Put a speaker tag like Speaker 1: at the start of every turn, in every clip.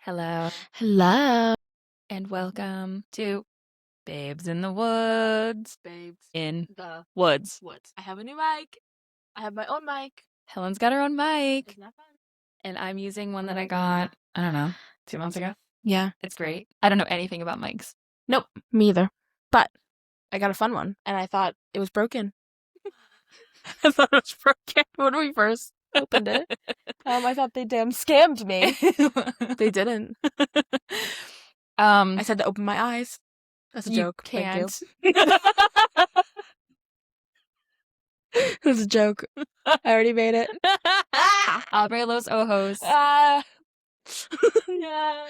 Speaker 1: Hello,
Speaker 2: Hello.
Speaker 1: and welcome to Babes in the Woods.
Speaker 2: Babes.
Speaker 1: In
Speaker 2: The
Speaker 1: Woods.
Speaker 2: woods. I have a new mic. I have my own mic.
Speaker 1: Helen's got her own mic,
Speaker 2: Isn't that fun?
Speaker 1: and I'm using one that I got, I don't know, 2 months ago.
Speaker 2: Yeah.
Speaker 1: It's great. I don't know anything about mics.
Speaker 2: Nope. Me either. But I got a fun one, and I thought it was broken. I thought it was broken when we first opened it. I thought they damn scammed me. They didn't. I said to open my eyes. That's a
Speaker 1: you
Speaker 2: joke.
Speaker 1: can't.
Speaker 2: Thank you. That's a joke. I already made it.
Speaker 1: Abre los ojos.
Speaker 2: Yeah.
Speaker 1: Yeah.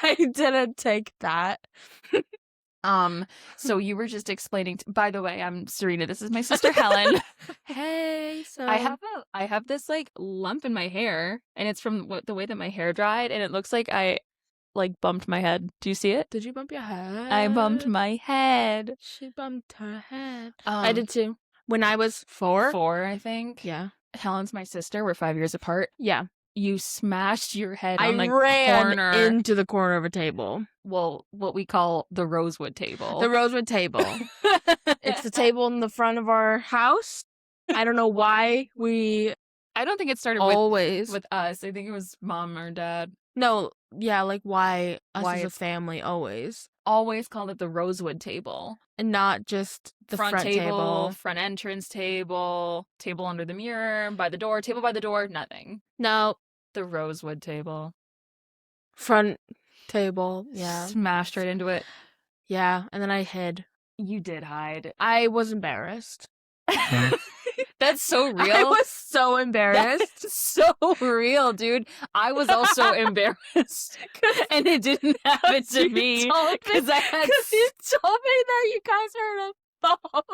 Speaker 2: I didn't take that.
Speaker 1: So you were just explaining. By the way, I'm Serena. This is my sister Helen.
Speaker 2: Hey, so
Speaker 1: I have this like lump in my hair, and it's from the way that my hair dried, and it looks like I bumped my head. Do you see it?
Speaker 2: did you bump your head?
Speaker 1: I bumped my head.
Speaker 2: She bumped her head. I did too. When I was 4.
Speaker 1: 4, I think.
Speaker 2: Yeah.
Speaker 1: Helen's my sister. We're 5 years apart.
Speaker 2: Yeah.
Speaker 1: You smashed your head
Speaker 2: I
Speaker 1: on the
Speaker 2: ran
Speaker 1: corner.
Speaker 2: into the corner of a table.
Speaker 1: Well, what we call the Rosewood Table.
Speaker 2: The Rosewood Table. It's the table in the front of our house. I don't know why we
Speaker 1: I don't think it started
Speaker 2: always
Speaker 1: with us. I think it was mom or dad.
Speaker 2: No, yeah, like why us
Speaker 1: Why
Speaker 2: as a
Speaker 1: it's-
Speaker 2: family always.
Speaker 1: Always called it the Rosewood Table.
Speaker 2: And not just the front table.
Speaker 1: Front entrance table, table under the mirror, by the door, table by the door, nothing.
Speaker 2: No.
Speaker 1: The Rosewood Table.
Speaker 2: Front table. Yeah.
Speaker 1: Smashed right into it.
Speaker 2: Yeah, and then I hid.
Speaker 1: You did hide.
Speaker 2: I was embarrassed.
Speaker 1: That's so real.
Speaker 2: I was so embarrassed.
Speaker 1: That's so real, dude. I was also embarrassed. And it didn't happen to me. Because
Speaker 2: you told me that you guys heard a thump.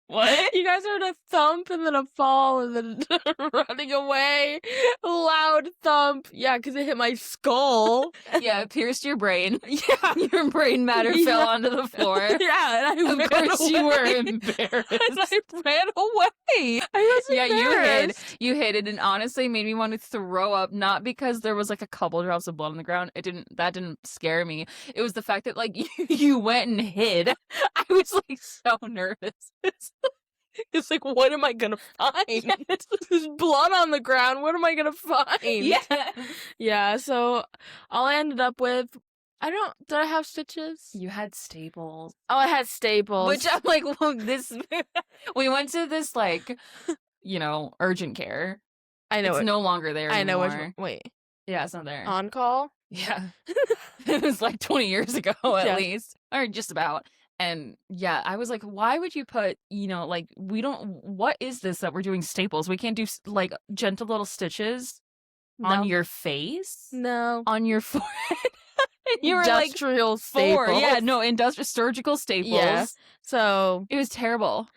Speaker 1: What?
Speaker 2: You guys heard a thump and then a fall and then running away. Loud thump. Yeah, because it hit my skull.
Speaker 1: Yeah, it pierced your brain.
Speaker 2: Yeah.
Speaker 1: Your brain matter fell onto the floor.
Speaker 2: Yeah, and I
Speaker 1: Of course you were embarrassed.
Speaker 2: And I ran away. I was embarrassed.
Speaker 1: You hid it, and honestly made me want to throw up, not because there was like a couple drops of blood on the ground. That didn't scare me. It was the fact that like you went and hid. I was like so nervous.
Speaker 2: It's like, what am I gonna find?
Speaker 1: Yeah.
Speaker 2: There's blood on the ground. What am I gonna find?
Speaker 1: Yeah.
Speaker 2: Yeah, so all I ended up with, did I have stitches?
Speaker 1: You had staples.
Speaker 2: Oh, I had staples.
Speaker 1: Which I'm like, well, we went to this like, urgent care.
Speaker 2: I know
Speaker 1: it's no longer there
Speaker 2: I know
Speaker 1: anymore.
Speaker 2: wait.
Speaker 1: Yeah, it's not there.
Speaker 2: On call?
Speaker 1: Yeah. It was like 20 years ago at least. Or just about. And yeah, I was like, why would you put, what is this that we're doing staples? We can't do like gentle little stitches on your face?
Speaker 2: No.
Speaker 1: On your forehead? And you were
Speaker 2: industrial
Speaker 1: like,
Speaker 2: staples.
Speaker 1: 4. Yeah, no, industrial surgical staples.
Speaker 2: Yeah. So
Speaker 1: it was terrible.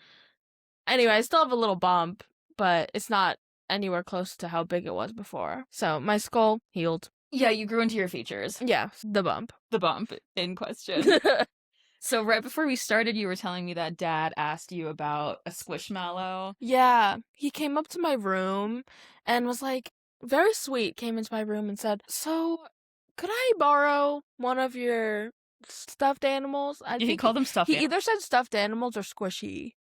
Speaker 2: Anyway, I still have a little bump, but it's not anywhere close to how big it was before. So my skull healed.
Speaker 1: Yeah, you grew into your features.
Speaker 2: Yeah, the bump.
Speaker 1: The bump in question. So right before we started, you were telling me that Dad asked you about a squishmallow.
Speaker 2: Yeah, he came up to my room and was like, very sweet, came into my room and said, so could I borrow one of your stuffed animals?
Speaker 1: He called them stuffed animals.
Speaker 2: He either said stuffed animals or squishy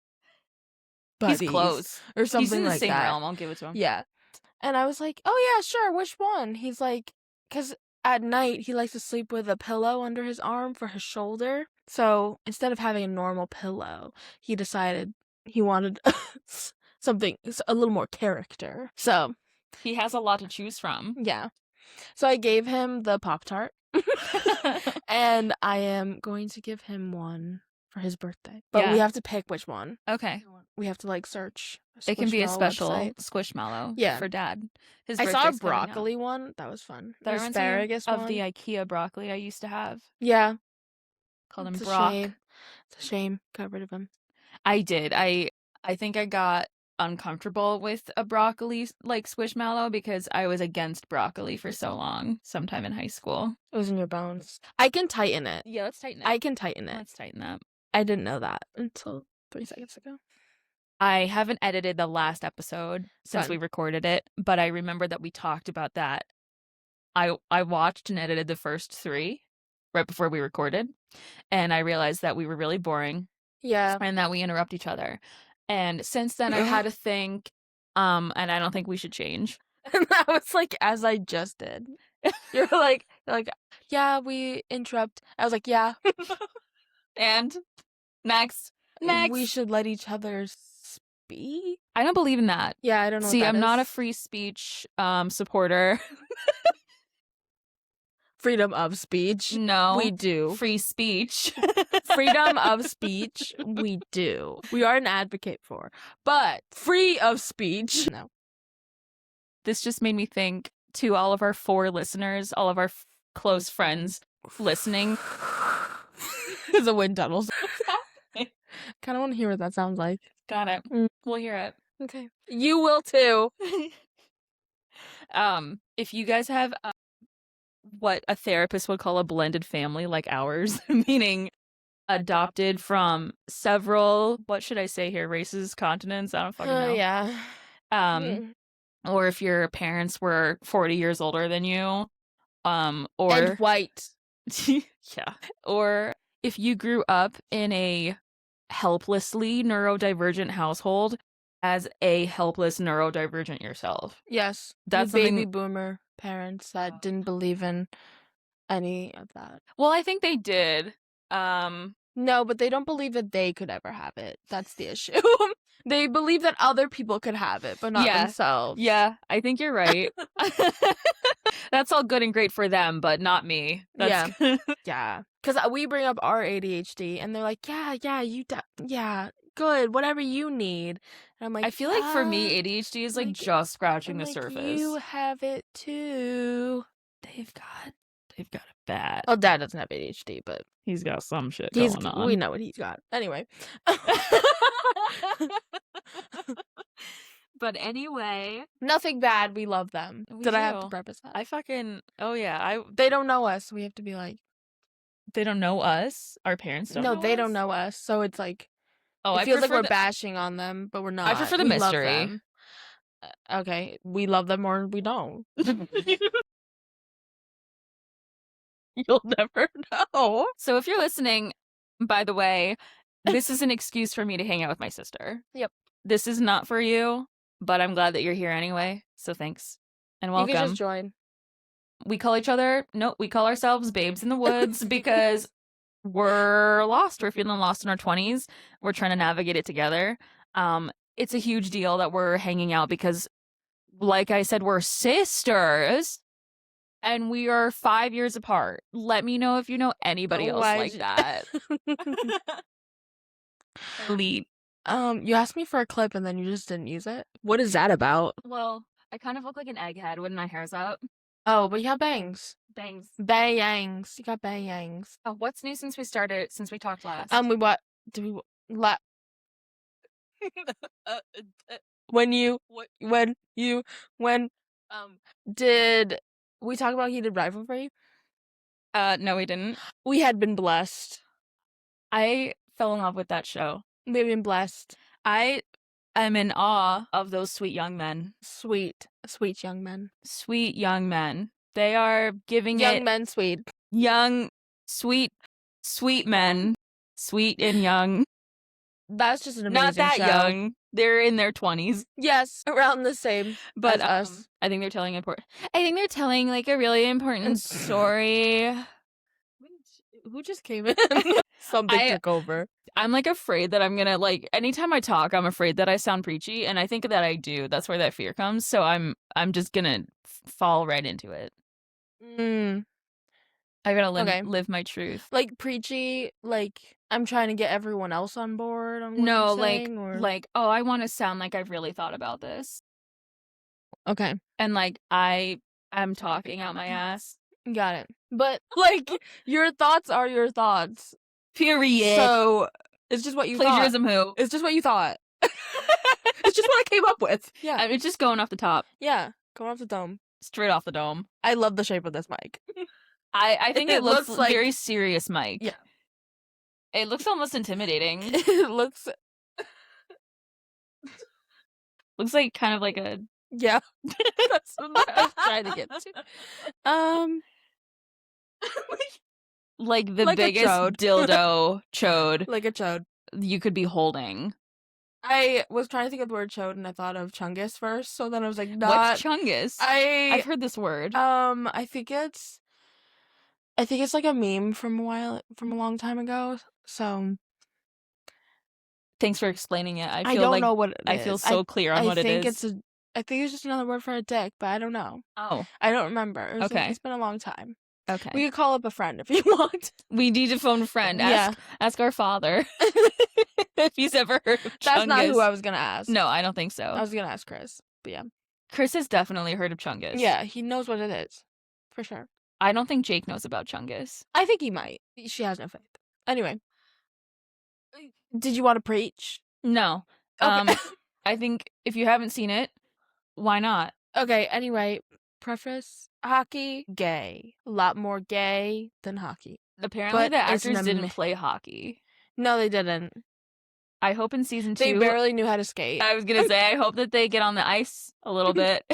Speaker 1: buddies. He's close.
Speaker 2: Or something
Speaker 1: He's in the
Speaker 2: like
Speaker 1: same
Speaker 2: that.
Speaker 1: realm, I'll give it to him.
Speaker 2: Yeah. And I was like, oh yeah, sure, which one? He's like, because at night he likes to sleep with a pillow under his arm for his shoulder. So instead of having a normal pillow, he decided he wanted something, a little more character. So
Speaker 1: he has a lot to choose from.
Speaker 2: Yeah. So I gave him the Pop-Tart. And I am going to give him one for his birthday. But we have to pick which one.
Speaker 1: Okay.
Speaker 2: We have to search.
Speaker 1: It can be a special
Speaker 2: website.
Speaker 1: squishmallow for Dad.
Speaker 2: I saw a broccoli one. That was fun.
Speaker 1: The
Speaker 2: asparagus one.
Speaker 1: Of the IKEA broccoli I used to have.
Speaker 2: Yeah.
Speaker 1: Called him Brock.
Speaker 2: It's a shame. Got rid of him.
Speaker 1: I did. I think I got uncomfortable with a broccoli squishmallow because I was against broccoli for so long, sometime in high school.
Speaker 2: It was in your bones. I can tighten it.
Speaker 1: Yeah, let's tighten it.
Speaker 2: I can tighten it.
Speaker 1: Let's tighten that.
Speaker 2: I didn't know that until 3 seconds ago.
Speaker 1: I haven't edited the last episode since we recorded it, but I remember that we talked about that I watched and edited the first 3 right before we recorded, and I realized that we were really boring.
Speaker 2: Yeah.
Speaker 1: And that we interrupt each other. And since then I've had to think, and I don't think we should change.
Speaker 2: And that was like, as I just did. You're like, yeah, we interrupt. I was like, yeah.
Speaker 1: And next.
Speaker 2: We should let each other speak.
Speaker 1: I don't believe in that.
Speaker 2: Yeah, I don't know.
Speaker 1: See,
Speaker 2: what that
Speaker 1: I'm not a
Speaker 2: is.
Speaker 1: free speech supporter.
Speaker 2: Freedom of speech.
Speaker 1: No.
Speaker 2: We do.
Speaker 1: Free speech.
Speaker 2: Freedom of speech, we do. We are an advocate for. But free of speech, no.
Speaker 1: This just made me think, to all of our 4 listeners, all of our close friends listening.
Speaker 2: There's a wind tunnel. Kind of want to hear what that sounds like.
Speaker 1: Got it. We'll hear it.
Speaker 2: Okay. You will too.
Speaker 1: If you guys have what a therapist would call a blended family like ours, meaning adopted from several, what should I say here, races, continents, I don't fucking know.
Speaker 2: Yeah.
Speaker 1: Or if your parents were 40 years older than you, or
Speaker 2: and white.
Speaker 1: Yeah. Or if you grew up in a helplessly neurodivergent household as a helpless neurodivergent yourself.
Speaker 2: Yes.
Speaker 1: That's
Speaker 2: baby boomer parents that didn't believe in any of that.
Speaker 1: Well, I think they did.
Speaker 2: No, but they don't believe that they could ever have it. That's the issue. They believe that other people could have it, but not themselves.
Speaker 1: Yeah, I think you're right. That's all good and great for them, but not me. That's
Speaker 2: Yeah. Because we bring up our ADHD, and they're like, yeah, good, whatever you need. And I'm like,
Speaker 1: I feel like for me, ADHD is like just scratching the surface.
Speaker 2: You have it too.
Speaker 1: They've got it bad.
Speaker 2: Oh, Dad doesn't have ADHD, but
Speaker 1: he's got some shit going on.
Speaker 2: We know what he's got. Anyway.
Speaker 1: But anyway,
Speaker 2: nothing bad. We love them. Did I have to preface that?
Speaker 1: I fucking yeah.
Speaker 2: They don't know us. We have to be like,
Speaker 1: they don't know us. Our parents don't. No,
Speaker 2: they don't know us. So it's like, it feels like we're bashing on them, but we're not.
Speaker 1: I prefer the mystery.
Speaker 2: Okay, we love them or we don't. You'll never know.
Speaker 1: So if you're listening, by the way, this is an excuse for me to hang out with my sister.
Speaker 2: Yep.
Speaker 1: This is not for you, but I'm glad that you're here anyway. So thanks and welcome.
Speaker 2: You can just join.
Speaker 1: We call ourselves Babes in the Woods because we're lost. We're feeling lost in our 20s. We're trying to navigate it together. It's a huge deal that we're hanging out because, like I said, we're sisters. And we are 5 years apart. Let me know if you know anybody else like that. Elite.
Speaker 2: You asked me for a clip and then you just didn't use it. What is that about?
Speaker 1: Well, I kind of look like an egghead when my hair's up.
Speaker 2: Oh, but you have bangs.
Speaker 1: Bangs.
Speaker 2: Bangs. You got bangs.
Speaker 1: Oh, what's new since we talked last?
Speaker 2: Did we talk about heated rivalry?
Speaker 1: No, we didn't.
Speaker 2: We had been blessed.
Speaker 1: I fell in love with that show.
Speaker 2: We've been blessed.
Speaker 1: I am in awe of those sweet young men.
Speaker 2: Sweet young men.
Speaker 1: Sweet young men. They are giving
Speaker 2: young men sweet.
Speaker 1: Young, sweet men. Sweet and young.
Speaker 2: That's just an amazing
Speaker 1: Not that
Speaker 2: show.
Speaker 1: young. They're in their 20s.
Speaker 2: Yes, around the same
Speaker 1: but
Speaker 2: as us.
Speaker 1: I think they're telling like a really important story.
Speaker 2: Who just came in? Something took over.
Speaker 1: I'm like afraid that I'm gonna anytime I talk, I'm afraid that I sound preachy, and I think that I do. That's where that fear comes. So I'm just gonna fall right into it. I gotta live my truth.
Speaker 2: Like preachy, like I'm trying to get everyone else on board. On what
Speaker 1: no,
Speaker 2: you're saying, or...
Speaker 1: I want to sound like I've really thought about this.
Speaker 2: Okay.
Speaker 1: And I'm talking out my ass.
Speaker 2: Got it. But your thoughts are your thoughts.
Speaker 1: Period.
Speaker 2: So it's just what you
Speaker 1: plagiarism.
Speaker 2: Thought. It's just what you thought. It's just what I came up with. Yeah.
Speaker 1: It's just going off the top.
Speaker 2: Yeah, going off the dome.
Speaker 1: Straight off the dome.
Speaker 2: I love the shape of this mic.
Speaker 1: I think it looks like very serious mic.
Speaker 2: Yeah.
Speaker 1: It looks almost intimidating.
Speaker 2: It looks
Speaker 1: like kind of like a
Speaker 2: Yeah. That's what I was trying to get to.
Speaker 1: Like the
Speaker 2: Like a
Speaker 1: biggest
Speaker 2: chode.
Speaker 1: dildo chode
Speaker 2: Like a chode.
Speaker 1: you could be holding.
Speaker 2: I was trying to think of the word chode and I thought of chungus first, so then I was like,
Speaker 1: What's chungus? I've heard this word.
Speaker 2: I think it's like a meme from a long time ago. So
Speaker 1: thanks for explaining it.
Speaker 2: I don't know what it is.
Speaker 1: I feel so clear on what it is.
Speaker 2: I think it's just another word for a dick, but I don't know.
Speaker 1: Oh.
Speaker 2: I don't remember.
Speaker 1: Okay.
Speaker 2: It's been a long time.
Speaker 1: Okay.
Speaker 2: We could call up a friend if you want.
Speaker 1: We need to phone a friend. Ask our father if he's ever heard of chungus.
Speaker 2: That's not who I was gonna ask.
Speaker 1: No, I don't think so.
Speaker 2: I was gonna ask Chris, but yeah.
Speaker 1: Chris has definitely heard of chungus.
Speaker 2: Yeah, he knows what it is. For sure.
Speaker 1: I don't think Jake knows about chungus.
Speaker 2: I think he might. She has no faith. Anyway. Did you want to preach?
Speaker 1: No.
Speaker 2: Okay.
Speaker 1: I think if you haven't seen it, why not?
Speaker 2: Okay, anyway, preface. Hockey, gay. A lot more gay than hockey.
Speaker 1: Apparently
Speaker 2: But
Speaker 1: the
Speaker 2: it's
Speaker 1: actors didn't play hockey.
Speaker 2: No, they didn't.
Speaker 1: I hope in season 2...
Speaker 2: They barely knew how to skate.
Speaker 1: I was going to say, I hope that they get on the ice a little bit.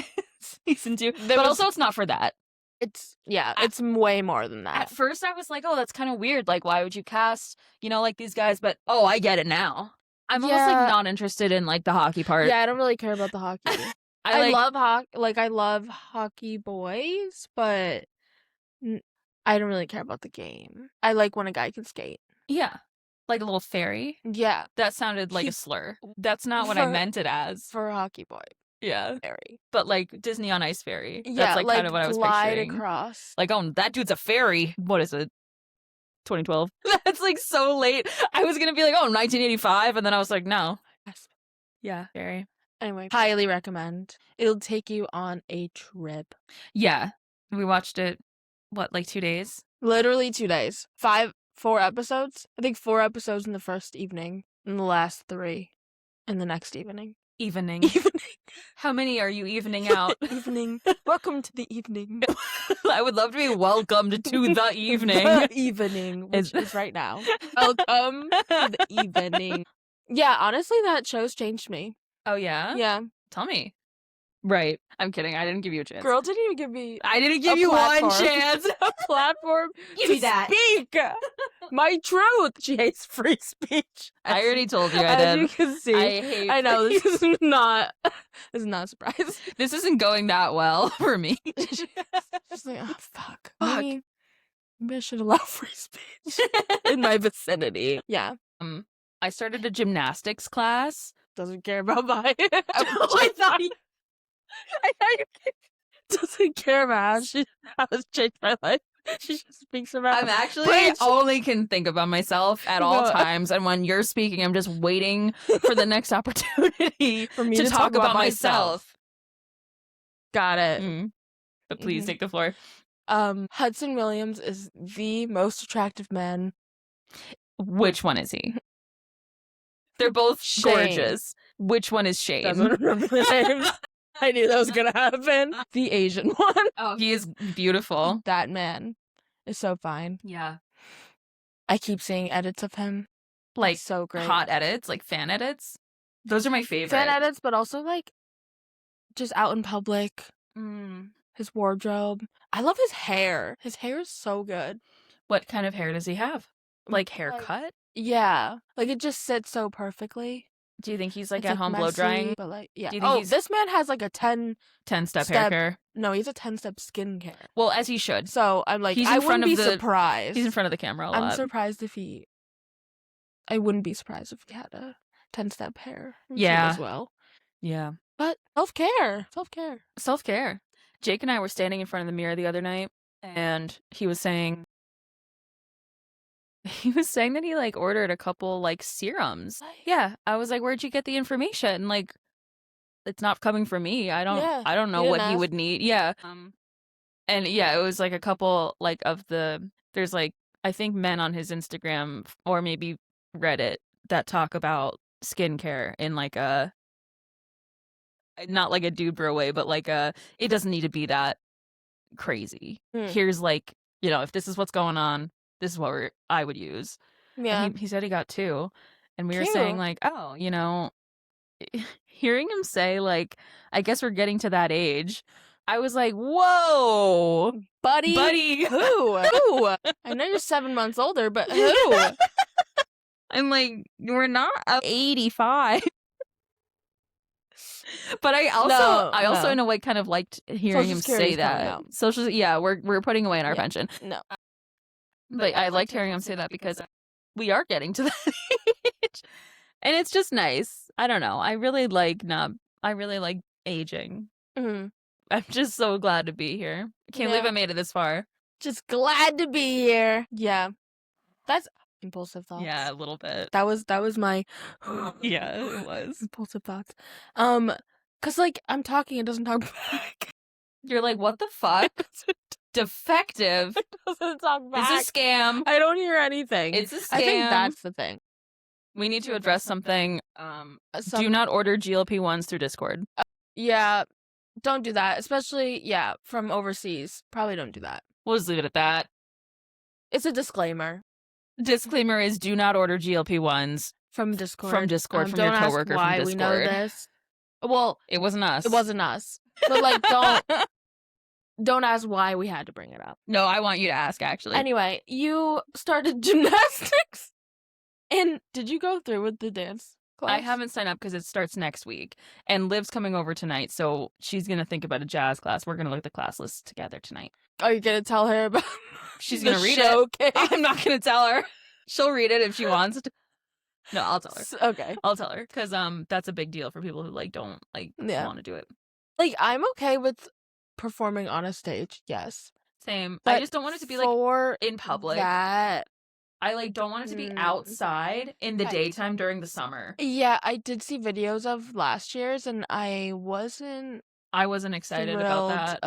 Speaker 1: Season 2. Also, it's not for that.
Speaker 2: It's way more than that.
Speaker 1: At first, I was like, oh, that's kind of weird. Like, why would you cast, like these guys? But, oh, I get it now. I'm almost, like, not interested in, like, the hockey part.
Speaker 2: Yeah, I don't really care about the hockey. I love hockey. Like, I love hockey boys, but I don't really care about the game. I like when a guy can skate.
Speaker 1: Yeah. Like a little fairy.
Speaker 2: Yeah.
Speaker 1: That sounded like a slur. That's not what I meant it as.
Speaker 2: For a hockey boy.
Speaker 1: Yeah.
Speaker 2: Fairy.
Speaker 1: But like Disney on Ice fairy.
Speaker 2: Yeah,
Speaker 1: that's like kind of what I was picturing.
Speaker 2: Across.
Speaker 1: Like, oh, that dude's a fairy. What is it? 2012. That's like so late. I was going to be like, oh, 1985. And then I was like, no.
Speaker 2: Yes.
Speaker 1: Yeah. Fairy.
Speaker 2: Anyway, highly recommend. It'll take you on a trip.
Speaker 1: Yeah. We watched it, what, like 2 days? Literally
Speaker 2: 2 days. 4 episodes. I think 4 episodes in the first evening, and the last 3 in the next evening.
Speaker 1: Evening. How many are you evening out?
Speaker 2: Evening. Welcome to the evening.
Speaker 1: I would love to be welcomed to the evening.
Speaker 2: The evening, which is right now. Welcome to the evening. Yeah, honestly, that show's changed me.
Speaker 1: Oh, yeah?
Speaker 2: Yeah.
Speaker 1: Tell me. Right. I'm kidding. I didn't give you a chance.
Speaker 2: Girl didn't even give me...
Speaker 1: I didn't give you one chance.
Speaker 2: A platform
Speaker 1: Give me that.
Speaker 2: Speak my truth. She hates free speech.
Speaker 1: I already told you I did.
Speaker 2: As you can see. I know, this is not a surprise.
Speaker 1: This isn't going that well for me.
Speaker 2: She's like, oh, fuck. Maybe I should allow free speech in my vicinity. Yeah.
Speaker 1: I started a gymnastics class.
Speaker 2: Doesn't care about mine.
Speaker 1: I thought you
Speaker 2: doesn't care about how it's changed my life. She just speaks about.
Speaker 1: I'm actually only can think about myself at all times, and when you're speaking, I'm just waiting for the next opportunity
Speaker 2: for me
Speaker 1: to talk about myself.
Speaker 2: Got it.
Speaker 1: But please take the floor.
Speaker 2: Hudson Williams is the most attractive man.
Speaker 1: Which one is he? They're both gorgeous. Which one is Shane?
Speaker 2: Doesn't remember the names. I knew that was gonna happen. The Asian one.
Speaker 1: Oh, he is beautiful.
Speaker 2: That man is so fine.
Speaker 1: Yeah.
Speaker 2: I keep seeing edits of him.
Speaker 1: Like,
Speaker 2: so great.
Speaker 1: Hot edits, like fan edits. Those are my favorite.
Speaker 2: Fan edits, but also like just out in public. His wardrobe. I love his hair. His hair is so good.
Speaker 1: What kind of hair does he have? Like haircut?
Speaker 2: Yeah. Like it just sits so perfectly.
Speaker 1: Do you think he's like at home blow drying?
Speaker 2: But like, yeah.
Speaker 1: Do you think
Speaker 2: this man has like a
Speaker 1: 10-step hair care.
Speaker 2: No, he's a 10-step skincare.
Speaker 1: Well, as he should.
Speaker 2: So I'm like, I wouldn't be surprised.
Speaker 1: He's in front of the camera a lot.
Speaker 2: I'm surprised I wouldn't be surprised if he had a 10-step hair.
Speaker 1: Yeah.
Speaker 2: As well.
Speaker 1: Yeah.
Speaker 2: But self-care.
Speaker 1: Self-care. Jake and I were standing in front of the mirror the other night, and he was saying that he like ordered a couple like serums. Yeah. I was like, where'd you get the information? Like, it's not coming from me. I don't know what he would need. Yeah. And yeah, it was like a couple like there's like, I think men on his Instagram or maybe Reddit that talk about skincare in like not like a dude bro way, but like it doesn't need to be that crazy. Here's like, if this is what's going on, this is what I would use. Yeah. He said he got 2. And we were saying like, oh, hearing him say, like, I guess we're getting to that age, I was like, whoa, buddy.
Speaker 2: Who? Who? I know you're 7 months older, but who?
Speaker 1: I'm like, we're not 85. But I also
Speaker 2: No.
Speaker 1: in a way kind of liked hearing
Speaker 2: Social
Speaker 1: him
Speaker 2: Security's
Speaker 1: say
Speaker 2: coming
Speaker 1: that.
Speaker 2: out.
Speaker 1: Social, yeah, we're putting away in our
Speaker 2: Yeah.
Speaker 1: pension.
Speaker 2: No.
Speaker 1: But I liked hearing him say that because we are getting to that age. And it's just nice. I don't know. I really like aging.
Speaker 2: Mhm.
Speaker 1: I'm just so glad to be here. I can't believe
Speaker 2: Yeah.
Speaker 1: I made it this far.
Speaker 2: Just glad to be here. Yeah. That's impulsive thoughts.
Speaker 1: Yeah, a little bit.
Speaker 2: That was my
Speaker 1: Yeah, it was.
Speaker 2: impulsive thoughts. 'Cause like I'm talking, it doesn't talk back.
Speaker 1: You're like, what the fuck? Defective.
Speaker 2: It doesn't talk back.
Speaker 1: It's a scam.
Speaker 2: I don't hear anything.
Speaker 1: It's a scam.
Speaker 2: I think that's the thing.
Speaker 1: We need to address something. Do not order GLP-1s through Discord.
Speaker 2: Yeah, don't do that. Especially, from overseas. Probably don't do that.
Speaker 1: We'll just leave it at that.
Speaker 2: It's a disclaimer.
Speaker 1: Disclaimer is do not order GLP-1s
Speaker 2: from Discord.
Speaker 1: From Discord, from your
Speaker 2: don't
Speaker 1: coworker
Speaker 2: ask why
Speaker 1: from
Speaker 2: we know
Speaker 1: Discord.
Speaker 2: this. Well,
Speaker 1: It wasn't us.
Speaker 2: it wasn't us. But like, don't ask why we had to bring it up.
Speaker 1: No, I want you to ask, actually.
Speaker 2: Anyway, you started gymnastics. And did you go through with the dance class?
Speaker 1: I haven't signed up because it starts next week. And Liv's coming over tonight, so she's going to think about a jazz class. We're going to look at the class list together tonight.
Speaker 2: Are you going to tell her about
Speaker 1: She's
Speaker 2: the
Speaker 1: going to read
Speaker 2: showcase?
Speaker 1: it. I'm not going to tell her. She'll read it if she wants to. No, I'll tell her.
Speaker 2: Okay.
Speaker 1: I'll tell her because that's a big deal for people who like don't like want to do it.
Speaker 2: Like, I'm okay with performing on a stage, yes.
Speaker 1: Same.
Speaker 2: But
Speaker 1: I just don't want it to be like in public.
Speaker 2: That
Speaker 1: I like don't want it to be outside in the daytime during the summer.
Speaker 2: Yeah, I did see videos of last year's and I wasn't
Speaker 1: excited about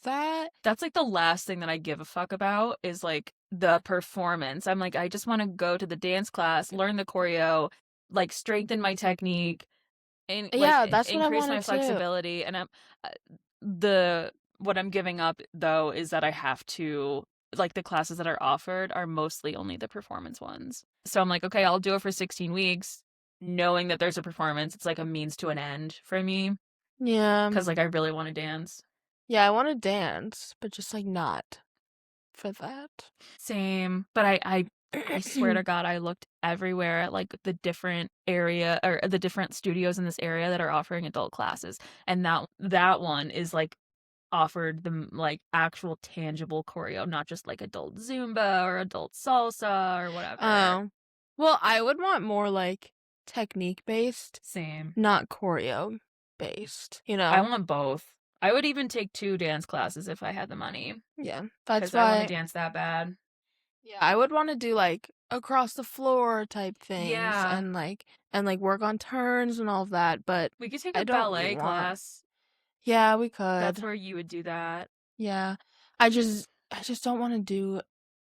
Speaker 1: that. That's like the last thing that I give a fuck about is like the performance. I'm like, I just want to go to the dance class, learn the choreo, like strengthen my technique, and
Speaker 2: that's what I
Speaker 1: increase my
Speaker 2: wanted
Speaker 1: flexibility. And what I'm giving up though is that I have to, like, the classes that are offered are mostly only the performance ones. So I'm like, okay, I'll do it for 16 weeks, knowing that there's a performance. It's like a means to an end for me.
Speaker 2: Yeah.
Speaker 1: Because, like, I really want to dance.
Speaker 2: Yeah, I want to dance, but just, like, not for that.
Speaker 1: Same. But I swear to God, I looked everywhere at, like, the different area or the different studios in this area that are offering adult classes. And that one is, like, offered the, like, actual tangible choreo, not just, like, adult Zumba or adult salsa or whatever.
Speaker 2: Oh. Well, I would want more, like, technique-based.
Speaker 1: Same.
Speaker 2: Not choreo-based, you know?
Speaker 1: I want both. I would even take 2 dance classes if I had the money.
Speaker 2: Yeah, that's
Speaker 1: why I want
Speaker 2: why
Speaker 1: to dance that bad.
Speaker 2: Yeah, I would want to do like across the floor type things,
Speaker 1: Yeah.
Speaker 2: and like work on turns and all of that. But
Speaker 1: We could take
Speaker 2: I
Speaker 1: a
Speaker 2: don't
Speaker 1: ballet
Speaker 2: want-
Speaker 1: class.
Speaker 2: Yeah, we could.
Speaker 1: That's where you would do that.
Speaker 2: Yeah, I just don't want to do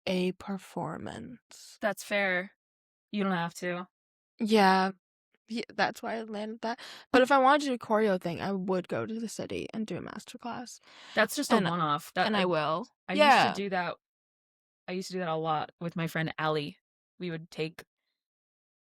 Speaker 2: a performance.
Speaker 1: That's fair. You don't have to.
Speaker 2: Yeah, that's why I landed that. But if I wanted to do a choreo thing, I would go to the city and do a master class.
Speaker 1: That's just a
Speaker 2: And-
Speaker 1: one-off.
Speaker 2: And I will.
Speaker 1: I
Speaker 2: Yeah.
Speaker 1: used to do that. I used to do that a lot with my friend Allie. We would take,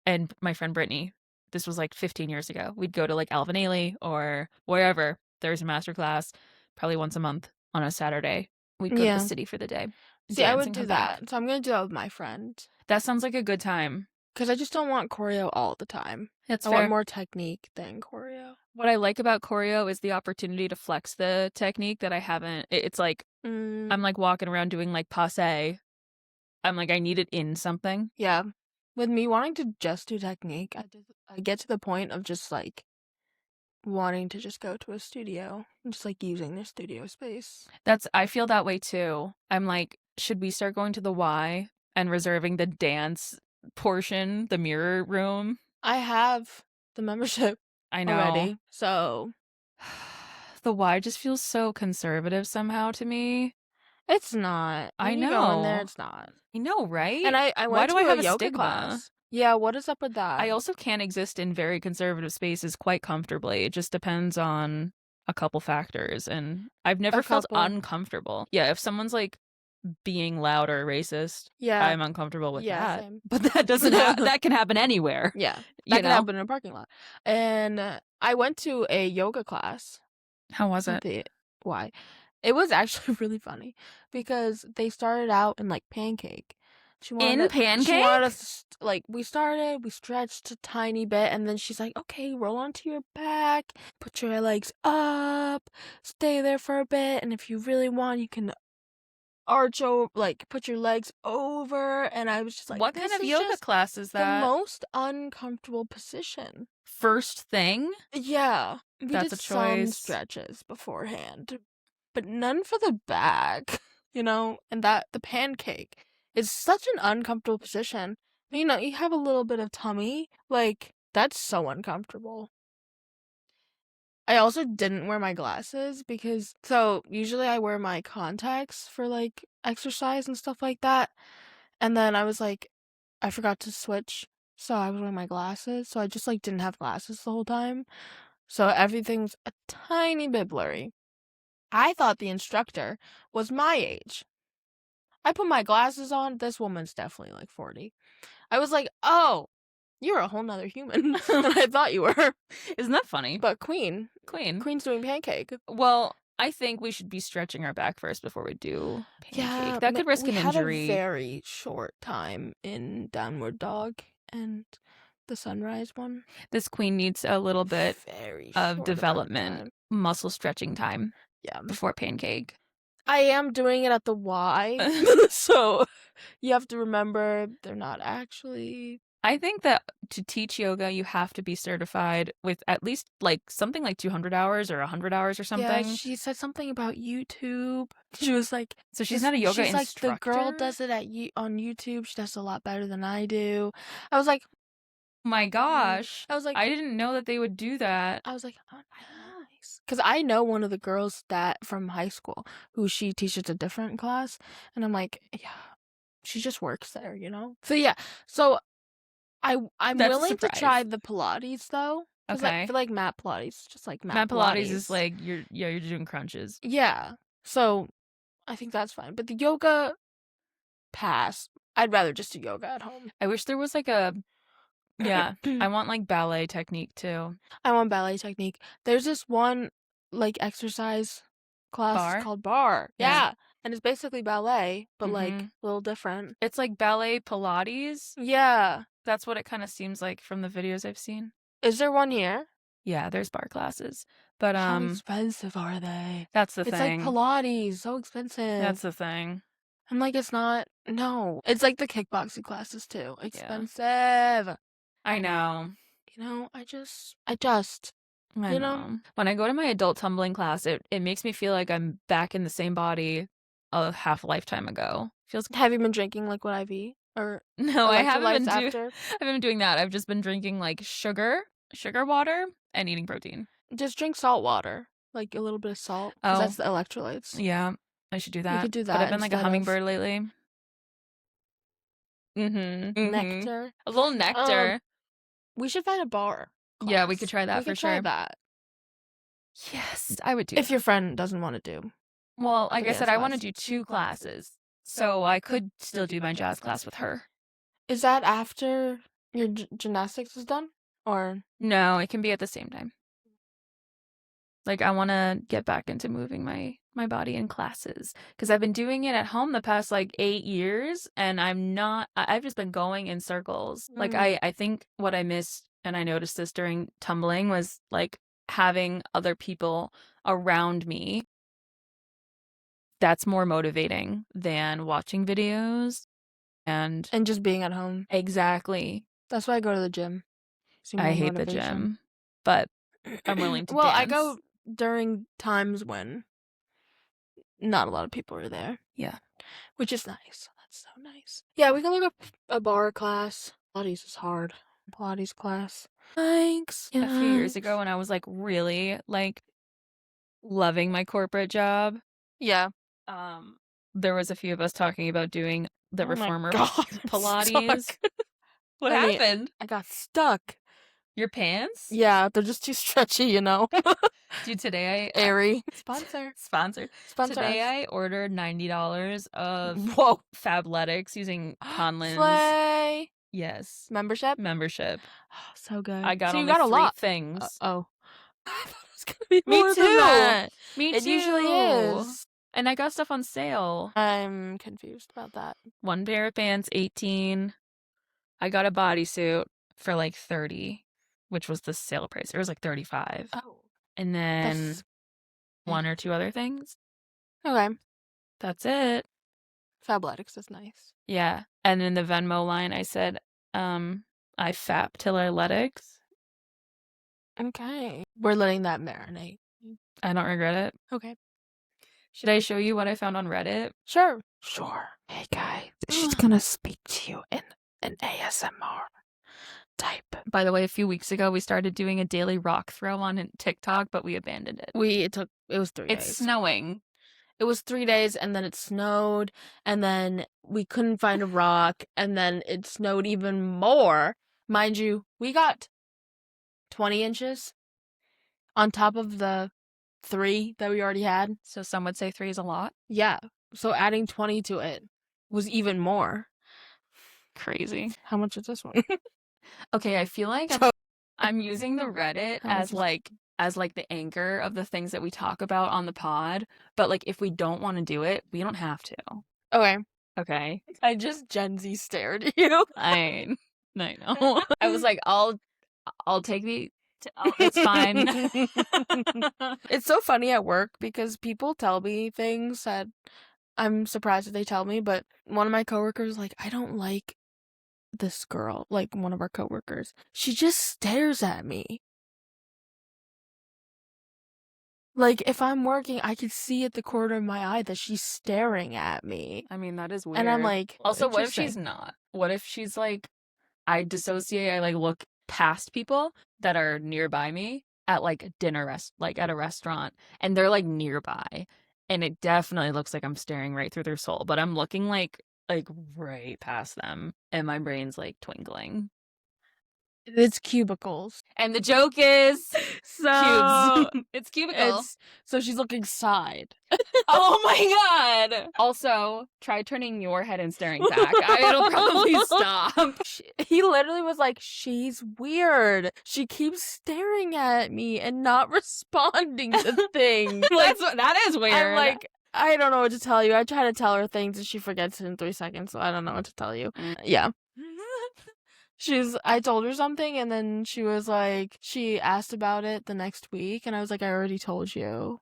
Speaker 1: and my friend Brittany. This was like 15 years ago. We'd go to like Alvin Ailey or wherever there's a master class, probably once a month on a Saturday. We'd go to
Speaker 2: Yeah.
Speaker 1: the city for the day.
Speaker 2: See, I
Speaker 1: dance
Speaker 2: would
Speaker 1: and
Speaker 2: do
Speaker 1: come
Speaker 2: that.
Speaker 1: back.
Speaker 2: So I'm gonna do that with my friend.
Speaker 1: That sounds like a good time.
Speaker 2: Because I just don't want choreo all the time.
Speaker 1: That's
Speaker 2: I
Speaker 1: fair.
Speaker 2: want more technique than choreo.
Speaker 1: What I like about choreo is the opportunity to flex the technique that I haven't. It's like I'm like walking around doing like passe. I'm like, I need it in something.
Speaker 2: Yeah. With me wanting to just do technique, I get to the point of just like wanting to just go to a studio and just like using their studio space.
Speaker 1: I feel that way too. I'm like, should we start going to the Y and reserving the dance portion, the mirror room?
Speaker 2: I have the membership
Speaker 1: I know.
Speaker 2: already, so
Speaker 1: The Y just feels so conservative somehow to me.
Speaker 2: it's not.
Speaker 1: I
Speaker 2: When you go in there,
Speaker 1: know.
Speaker 2: it's not.
Speaker 1: I know, right?
Speaker 2: And I
Speaker 1: Why
Speaker 2: went
Speaker 1: do
Speaker 2: to
Speaker 1: I have
Speaker 2: a
Speaker 1: a
Speaker 2: yoga
Speaker 1: stigma?
Speaker 2: class. Yeah, what is up with that?
Speaker 1: I also can't exist in very conservative spaces quite comfortably. It just depends on a couple factors, and I've never felt
Speaker 2: couple.
Speaker 1: uncomfortable. Yeah, if someone's like being loud or racist.
Speaker 2: Yeah.
Speaker 1: I'm uncomfortable with that.
Speaker 2: Same.
Speaker 1: But that doesn't that can happen anywhere.
Speaker 2: Yeah.
Speaker 1: You
Speaker 2: That can
Speaker 1: know?
Speaker 2: happen in a parking lot. And I went to a yoga class.
Speaker 1: How was it?
Speaker 2: Why? It was actually really funny because they started out in like pancake. She wanted us to, like, we stretched a tiny bit, and then she's like, okay, roll onto your back, put your legs up, stay there for a bit, and if you really want, you can arch over, like, put your legs over. And I was just like,
Speaker 1: what kind of yoga class is that?
Speaker 2: The most uncomfortable position.
Speaker 1: First thing?
Speaker 2: Yeah. We
Speaker 1: That's
Speaker 2: did
Speaker 1: a
Speaker 2: some
Speaker 1: choice.
Speaker 2: stretches beforehand, but none for the back, you know? And the pancake is such an uncomfortable position. You know, you have a little bit of tummy. Like, that's so uncomfortable. I also didn't wear my glasses because, so usually I wear my contacts for like exercise and stuff like that. And then I was like, I forgot to switch. So I was wearing my glasses. So I just like didn't have glasses the whole time. So everything's a tiny bit blurry. I thought the instructor was my age. I put my glasses on. This woman's definitely like 40. I was like, oh, you're a whole nother human than I thought you were.
Speaker 1: Isn't that funny?
Speaker 2: But Queen's doing pancake.
Speaker 1: Well, I think we should be stretching our back first before we do pancake.
Speaker 2: Yeah,
Speaker 1: that could risk an injury.
Speaker 2: We had a very short time in Downward Dog and the Sunrise one.
Speaker 1: This queen needs a little bit of development, muscle stretching time.
Speaker 2: Yeah,
Speaker 1: before pancake.
Speaker 2: I am doing it at the Y, so you have to remember they're not actually.
Speaker 1: I think that to teach yoga, you have to be certified with at least like something like 200 hours or 100 hours or something.
Speaker 2: Yeah, she said something about YouTube. She was like,
Speaker 1: so she's not a yoga instructor?
Speaker 2: She's like, the girl does it on YouTube. She does it a lot better than I do. I was like,
Speaker 1: oh my gosh.
Speaker 2: I was like,
Speaker 1: I didn't know that they would do that.
Speaker 2: I was like, oh, nice. Because I know one of the girls that from high school who she teaches a different class. And I'm like, yeah, she just works there, you know? So yeah, so I'm willing to try the Pilates though. Okay. I feel like mat Pilates, just like mat Pilates
Speaker 1: is like you're doing crunches.
Speaker 2: Yeah. So I think that's fine. But the yoga, pass. I'd rather just do yoga at home.
Speaker 1: I wish there was like a yeah. I want like ballet technique too.
Speaker 2: I want ballet technique. There's this one like exercise class called Bar. Yeah. And it's basically ballet, but like a little different.
Speaker 1: It's like ballet Pilates.
Speaker 2: Yeah.
Speaker 1: That's what it kind of seems like from the videos I've seen.
Speaker 2: Is there one here?
Speaker 1: Yeah, there's bar classes. But
Speaker 2: how expensive are they?
Speaker 1: That's the thing.
Speaker 2: It's like Pilates, so expensive.
Speaker 1: That's the thing.
Speaker 2: I'm like, it's not. No. It's like the kickboxing classes too. Expensive.
Speaker 1: Yeah. I know.
Speaker 2: You know, I just
Speaker 1: you know. When I go to my adult tumbling class, it makes me feel like I'm back in the same body a half lifetime ago.
Speaker 2: Have you been drinking liquid IV? Or
Speaker 1: no, I haven't been doing that. I've just been drinking like sugar water, and eating protein.
Speaker 2: Just drink salt water, like a little bit of salt, because that's the electrolytes.
Speaker 1: Yeah, I should do that.
Speaker 2: You could do that.
Speaker 1: But I've been like a hummingbird lately.
Speaker 2: Nectar.
Speaker 1: A little nectar.
Speaker 2: We should find a bar class.
Speaker 1: Yeah, we could try that for sure.
Speaker 2: Try that.
Speaker 1: Yes, I would do
Speaker 2: if your friend doesn't want to do.
Speaker 1: Well, like I said, I want to do 2 classes. So I could still do my jazz class with her.
Speaker 2: Is that after your gymnastics is done? Or
Speaker 1: no, it can be at the same time. Like I want to get back into moving my body in classes because I've been doing it at home the past like 8 years, and I've just been going in circles. Like I think what I missed, and I noticed this during tumbling, was like having other people around me. That's more motivating than watching videos and
Speaker 2: just being at home.
Speaker 1: Exactly.
Speaker 2: That's why I go to the gym.
Speaker 1: I hate the gym, but I'm willing to dance.
Speaker 2: I go during times when not a lot of people are there.
Speaker 1: Yeah.
Speaker 2: Which is nice. That's so nice. Yeah, we can look up a bar class. Pilates is hard. Pilates class. Thanks.
Speaker 1: A few years ago when I was like really like loving my corporate job.
Speaker 2: Yeah.
Speaker 1: There was a few of us talking about doing the reformer
Speaker 2: God,
Speaker 1: Pilates. What happened?
Speaker 2: I got stuck.
Speaker 1: Your pants?
Speaker 2: Yeah, they're just too stretchy, you know.
Speaker 1: Dude, today
Speaker 2: Airy. Sponsor.
Speaker 1: Sponsor. Today
Speaker 2: us.
Speaker 1: I ordered $90 of
Speaker 2: Whoa.
Speaker 1: Fabletics using Conlin's.
Speaker 2: Slay.
Speaker 1: Yes.
Speaker 2: Membership.
Speaker 1: Oh,
Speaker 2: so good.
Speaker 1: I got
Speaker 2: so you
Speaker 1: only
Speaker 2: got a
Speaker 1: 3
Speaker 2: lot.
Speaker 1: things.
Speaker 2: I thought it was gonna be
Speaker 1: Me
Speaker 2: more
Speaker 1: too.
Speaker 2: than that.
Speaker 1: Me
Speaker 2: It
Speaker 1: too.
Speaker 2: usually is.
Speaker 1: And I got stuff on sale.
Speaker 2: I'm confused about that.
Speaker 1: One pair of pants, 18. I got a bodysuit for like 30, which was the sale price. It was like 35.
Speaker 2: Oh.
Speaker 1: And then
Speaker 2: That's...
Speaker 1: 1 or 2 other things.
Speaker 2: Okay.
Speaker 1: That's it.
Speaker 2: Fabletics is nice.
Speaker 1: Yeah. And in the Venmo line, I said, I fap till I letics.
Speaker 2: Okay. We're letting that marinate.
Speaker 1: I don't regret it.
Speaker 2: Okay.
Speaker 1: Should I show you what I found on Reddit?
Speaker 2: Sure. Hey, guys. She's gonna speak to you in an ASMR type.
Speaker 1: By the way, a few weeks ago, we started doing a daily rock throw on TikTok, but we abandoned it.
Speaker 2: It was 3 days.
Speaker 1: It's snowing.
Speaker 2: It was 3 days, and then it snowed, and then we couldn't find a rock, and then it snowed even more. Mind you, we got 20 inches on top of the 3 that we already had.
Speaker 1: So some would say 3 is a lot.
Speaker 2: Yeah. So adding 20 to it was even more.
Speaker 1: Crazy.
Speaker 2: How much is this one?
Speaker 1: Okay, I feel like I'm using the Reddit as like the anchor of the things that we talk about on the pod. But like if we don't want to do it, we don't have to.
Speaker 2: Okay. I just Gen Z stared at you.
Speaker 1: I know. I was like, I'll take it's fine.
Speaker 2: It's so funny at work because people tell me things that I'm surprised that they tell me, but one of my coworkers was like, I don't like this girl, like one of our coworkers. She just stares at me. Like, if I'm working, I can see at the corner of my eye that she's staring at me.
Speaker 1: I mean, that is weird.
Speaker 2: And I'm like,
Speaker 1: also, what if she's not? What if she's like, I dissociate, I like look past people that are nearby me at like a at a restaurant, and they're like nearby, and it definitely looks like I'm staring right through their soul, but I'm looking like right past them, and my brain's like twinkling.
Speaker 2: It's cubicles.
Speaker 1: And the joke is
Speaker 2: so
Speaker 1: cubes. It's cubicles.
Speaker 2: So she's looking side.
Speaker 1: Oh my god. Also, try turning your head and staring back. It'll probably stop.
Speaker 2: He literally was like, she's weird. She keeps staring at me and not responding to things.
Speaker 1: That is weird.
Speaker 2: I'm like, I don't know what to tell you. I try to tell her things and she forgets it in 3 seconds, so I don't know what to tell you. Yeah. I told her something, and then she was like, she asked about it the next week, and I was like, I already told you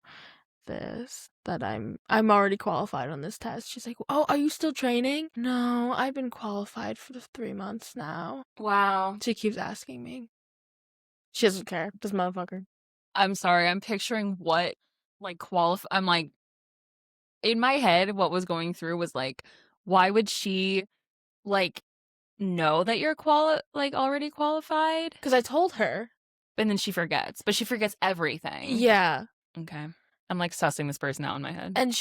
Speaker 2: this, that I'm already qualified on this test. She's like, oh, are you still training? No, I've been qualified for 3 months now.
Speaker 1: Wow.
Speaker 2: She keeps asking me. She doesn't care, this motherfucker.
Speaker 1: I'm sorry, I'm picturing what, like, I'm like, in my head, what was going through was like, why would she, like, know that you're already qualified?
Speaker 2: Because I told her.
Speaker 1: And then she forgets. But she forgets everything.
Speaker 2: Yeah.
Speaker 1: Okay. I'm like sussing this person out in my head.
Speaker 2: And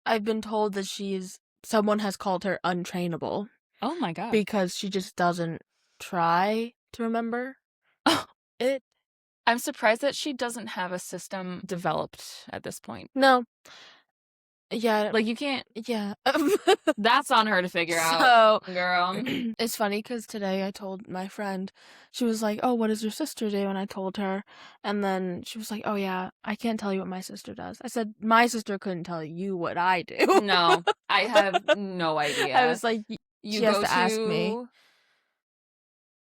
Speaker 2: I've been told that someone has called her untrainable.
Speaker 1: Oh my god.
Speaker 2: Because she just doesn't try to remember it.
Speaker 1: I'm surprised that she doesn't have a system developed at this point.
Speaker 2: No. Yeah.
Speaker 1: Like, you can't.
Speaker 2: Yeah.
Speaker 1: That's on her to figure out, girl.
Speaker 2: It's funny because today I told my friend, she was like, oh, what does your sister do? And I told her, and then she was like, oh yeah, I can't tell you what my sister does. I said, my sister couldn't tell you what I do.
Speaker 1: No, I have no idea.
Speaker 2: I was like,
Speaker 1: she has to ask me.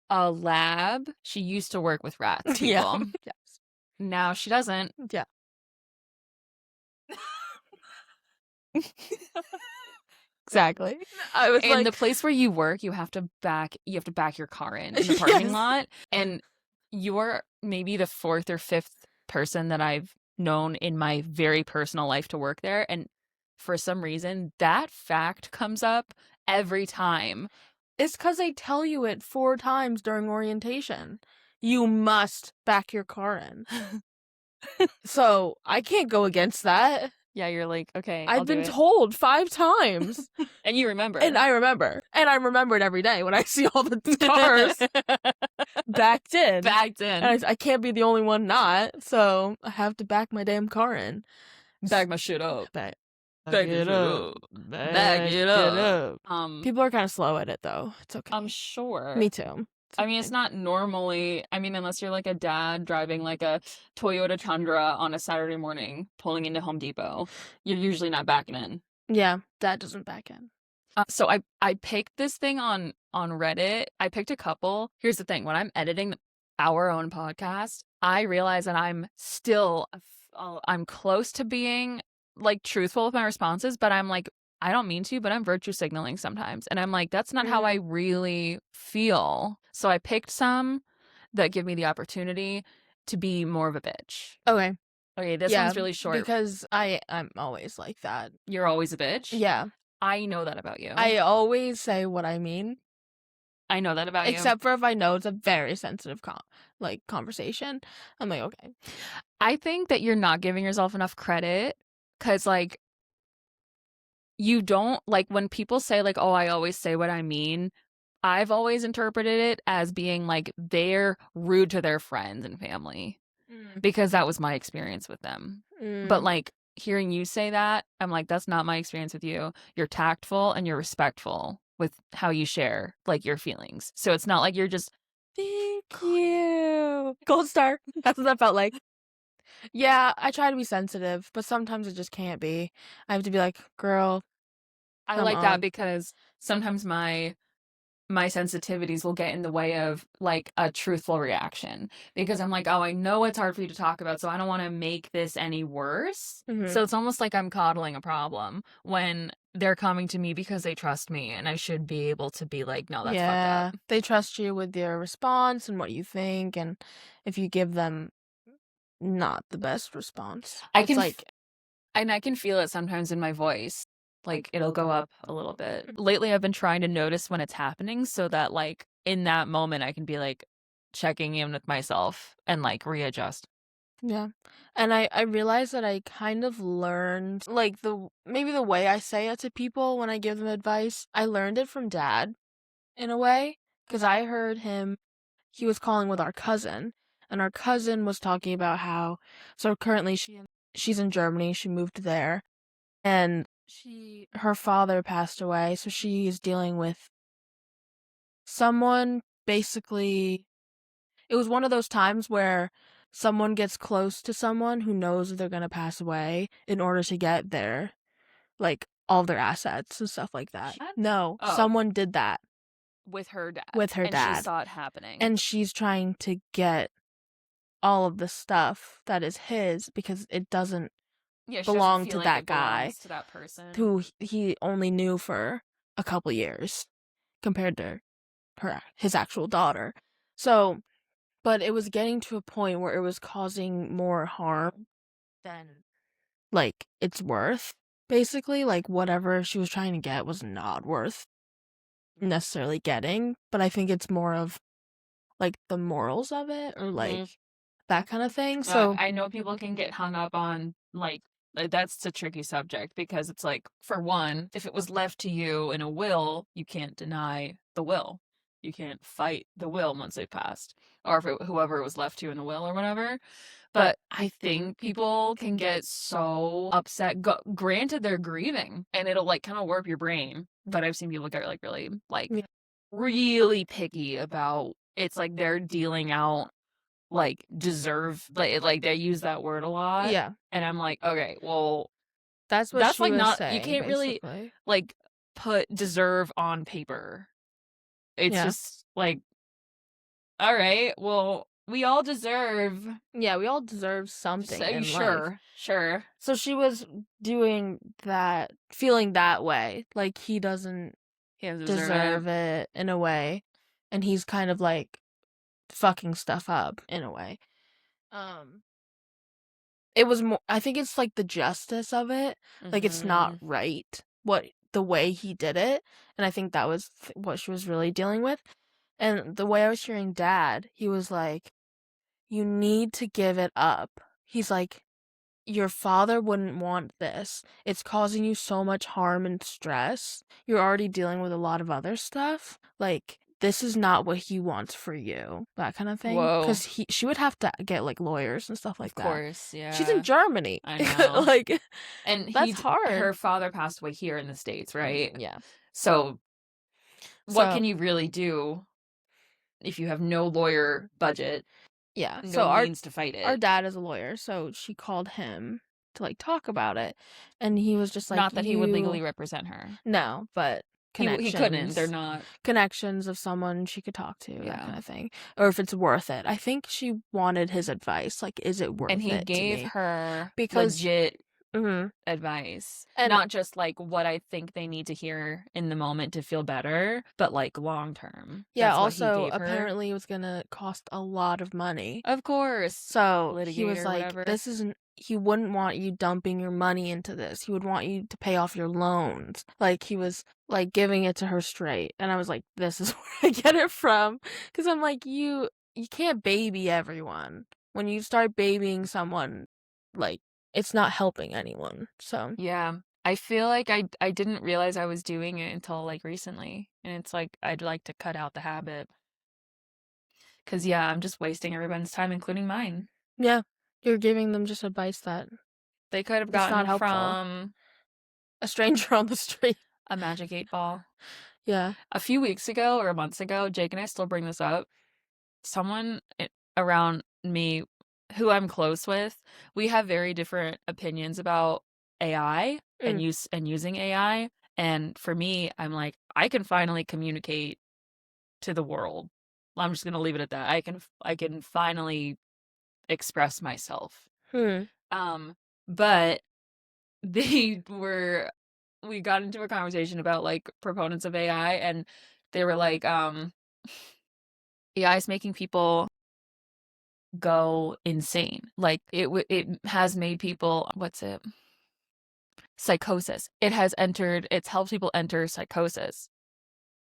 Speaker 1: A lab. She used to work with rats, people.
Speaker 2: Yeah. Yes.
Speaker 1: Now she doesn't.
Speaker 2: Yeah. Exactly. I was
Speaker 1: in the place where you work, you have to back your car in the parking lot, and you're maybe the 4th or 5th person that I've known in my very personal life to work there, and for some reason that fact comes up every time.
Speaker 2: It's because they tell you it 4 times during orientation. You must back your car in. So I can't go against that.
Speaker 1: Yeah, you're like, okay, I'll
Speaker 2: I've
Speaker 1: do
Speaker 2: been
Speaker 1: it.
Speaker 2: told 5 times.
Speaker 1: And you remember.
Speaker 2: And I remember. And I remember it every day when I see all the cars backed in.
Speaker 1: Backed in.
Speaker 2: And I can't be the only one not, so I have to back my damn car in.
Speaker 1: Back my shit up.
Speaker 2: Back
Speaker 1: it up. Back it up.
Speaker 2: People are kind of slow at it, though. It's okay.
Speaker 1: I'm sure.
Speaker 2: Me too.
Speaker 1: I mean, it's not normally, I mean, unless you're like a dad driving like a Toyota Tundra on a Saturday morning, pulling into Home Depot, you're usually not backing in.
Speaker 2: Yeah, Dad doesn't back in.
Speaker 1: So I picked this thing on Reddit. I picked a couple. Here's the thing. When I'm editing our own podcast, I realize that I'm close to being like truthful with my responses, but I'm like, I don't mean to, but I'm virtue signaling sometimes. And I'm like, that's not how I really feel. So I picked some that give me the opportunity to be more of a bitch.
Speaker 2: Okay.
Speaker 1: Okay, this one's really short.
Speaker 2: Because I'm always like that.
Speaker 1: You're always a bitch?
Speaker 2: Yeah.
Speaker 1: I know that about you.
Speaker 2: I always say what I mean.
Speaker 1: I know that about you.
Speaker 2: Except for if I know it's a very sensitive conversation. I'm like, okay.
Speaker 1: I think that you're not giving yourself enough credit because, like, you don't, like, when people say, like, oh, I always say what I mean, I've always interpreted it as being, like, they're rude to their friends and family because that was my experience with them. But, like, hearing you say that, I'm like, that's not my experience with you. You're tactful and you're respectful with how you share, like, your feelings. So it's not like you're just,
Speaker 2: thank you. Gold star. That's what that felt like. Yeah, I try to be sensitive, but sometimes it just can't be. I have to be like, girl.
Speaker 1: I like that because sometimes my sensitivities will get in the way of like a truthful reaction because I'm like, oh, I know it's hard for you to talk about, so I don't want to make this any worse. So it's almost like I'm coddling a problem when they're coming to me because they trust me, and I should be able to be like, no, that's fucked up.
Speaker 2: They trust you with your response and what you think, and if you give them not the best response,
Speaker 1: I can feel it sometimes in my voice. Like, it'll go up a little bit. Lately, I've been trying to notice when it's happening so that, like, in that moment, I can be, like, checking in with myself and, like, readjust.
Speaker 2: Yeah. And I realized that I kind of learned, like, maybe the way I say it to people when I give them advice, I learned it from Dad, in a way, because I heard he was calling with our cousin, and our cousin was talking about how, so currently she's in Germany, she moved there, and her father passed away, so she's dealing with someone. Basically, it was one of those times where someone gets close to someone who knows that they're gonna pass away in order to get their, like, all their assets and stuff like that. No, someone did that
Speaker 1: with her dad.
Speaker 2: And
Speaker 1: she saw it happening.
Speaker 2: And she's trying to get all of the stuff that is his because it doesn't belong to that guy,
Speaker 1: to that person
Speaker 2: who he only knew for a couple years compared to his actual daughter. So, but it was getting to a point where it was causing more harm than, like, it's worth. Basically, like, whatever she was trying to get was not worth necessarily getting, but I think it's more of, like, the morals of it or, like, that kind of thing. So
Speaker 1: I know people can get hung up on, like, that's a tricky subject because it's like, for one, if it was left to you in a will, you can't deny the will. You can't fight the will once they've passed, or if whoever it was left to in the will or whatever. But I think people can get so upset. Granted, they're grieving, and it'll, like, kind of warp your brain. But I've seen people get, like, really, like, really picky about, it's like they're dealing out, like, deserve, like they use that word a lot.
Speaker 2: Yeah.
Speaker 1: And I'm like, okay, well,
Speaker 2: that's what she
Speaker 1: like
Speaker 2: was
Speaker 1: not
Speaker 2: saying,
Speaker 1: you can't
Speaker 2: basically.
Speaker 1: really, like, put deserve on paper. It's just like, all right, well, we all deserve.
Speaker 2: Yeah, we all deserve something in life.
Speaker 1: Sure.
Speaker 2: So she was doing that, feeling that way, like he doesn't deserve it in a way, and he's kind of like fucking stuff up in a way. It was more, I think it's like the justice of it, like it's not right the way he did it, and I think that was what she was really dealing with. And the way I was hearing Dad, he was like, you need to give it up. He's like, your father wouldn't want this. It's causing you so much harm and stress. You're already dealing with a lot of other stuff. Like, this is not what he wants for you. That kind of thing.
Speaker 1: Whoa.
Speaker 2: Because she would have to get, like, lawyers and stuff like
Speaker 1: Of
Speaker 2: that.
Speaker 1: course, yeah.
Speaker 2: She's in Germany.
Speaker 1: I know.
Speaker 2: Like,
Speaker 1: and
Speaker 2: that's hard.
Speaker 1: Her father passed away here in the States, right?
Speaker 2: Yeah.
Speaker 1: So what can you really do if you have no lawyer budget?
Speaker 2: Yeah.
Speaker 1: No
Speaker 2: so
Speaker 1: means to fight it.
Speaker 2: Our dad is a lawyer, so she called him to, like, talk about it. And he was just like,
Speaker 1: not that he would legally represent her.
Speaker 2: No, but connections.
Speaker 1: He couldn't. They're not
Speaker 2: connections of someone she could talk to,
Speaker 1: Yeah.
Speaker 2: that kind of thing. Or if it's worth it. I think she wanted his advice. Like, is it worth it?
Speaker 1: And he
Speaker 2: to
Speaker 1: gave
Speaker 2: me?
Speaker 1: her
Speaker 2: Because-
Speaker 1: legit
Speaker 2: Mhm.
Speaker 1: advice.
Speaker 2: And-
Speaker 1: not just like what I think they need to hear in the moment to feel better, but like long term.
Speaker 2: Yeah,
Speaker 1: That's what he
Speaker 2: also,
Speaker 1: gave her.
Speaker 2: apparently it was gonna cost a lot of money.
Speaker 1: Of course.
Speaker 2: So he
Speaker 1: Litigate
Speaker 2: was
Speaker 1: or
Speaker 2: like,
Speaker 1: whatever.
Speaker 2: this isn't, he wouldn't want you dumping your money into this. He would want you to pay off your loans. Like, he was, like, giving it to her straight. And I was like, this is where I get it from. Because I'm like, you can't baby everyone. When you start babying someone, like, it's not helping anyone. So
Speaker 1: Yeah. I feel like I didn't realize I was doing it until like recently. And it's like I'd like to cut out the habit. Cause yeah, I'm just wasting everyone's time, including mine.
Speaker 2: yeah, you're giving them just advice that
Speaker 1: They could have
Speaker 2: It's not
Speaker 1: gotten
Speaker 2: helpful.
Speaker 1: from
Speaker 2: a stranger on the street.
Speaker 1: a Magic 8 Ball.
Speaker 2: Yeah.
Speaker 1: A few weeks ago or months ago, Jake and I still bring this up. Someone around me who I'm close with, we have very different opinions about AI and using AI. And for me, I'm like, I can finally communicate to the world. I'm just gonna leave it at that. I can finally express myself. But we got into a conversation about like proponents of AI, and they were like, AI is making people go insane. Like it has made people, psychosis. It's helped people enter psychosis.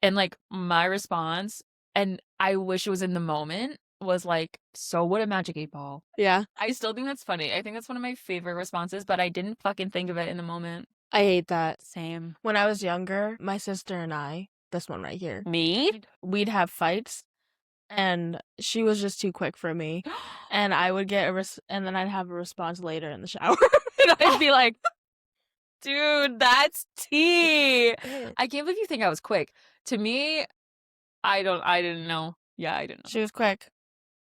Speaker 1: And like my response, and I wish it was in the moment, was like, so would a Magic 8 Ball.
Speaker 2: Yeah.
Speaker 1: I still think that's funny. I think that's one of my favorite responses, but I didn't fucking think of it in the moment.
Speaker 2: I hate that.
Speaker 1: Same.
Speaker 2: When I was younger, my sister and I, this one right here,
Speaker 1: Me?
Speaker 2: we'd have fights, and she was just too quick for me. And I would get and then I'd have a response later in the shower.
Speaker 1: And I'd be like, dude, that's tea. I can't believe you think I was quick. To me, I didn't know. Yeah, I didn't know.
Speaker 2: She was quick.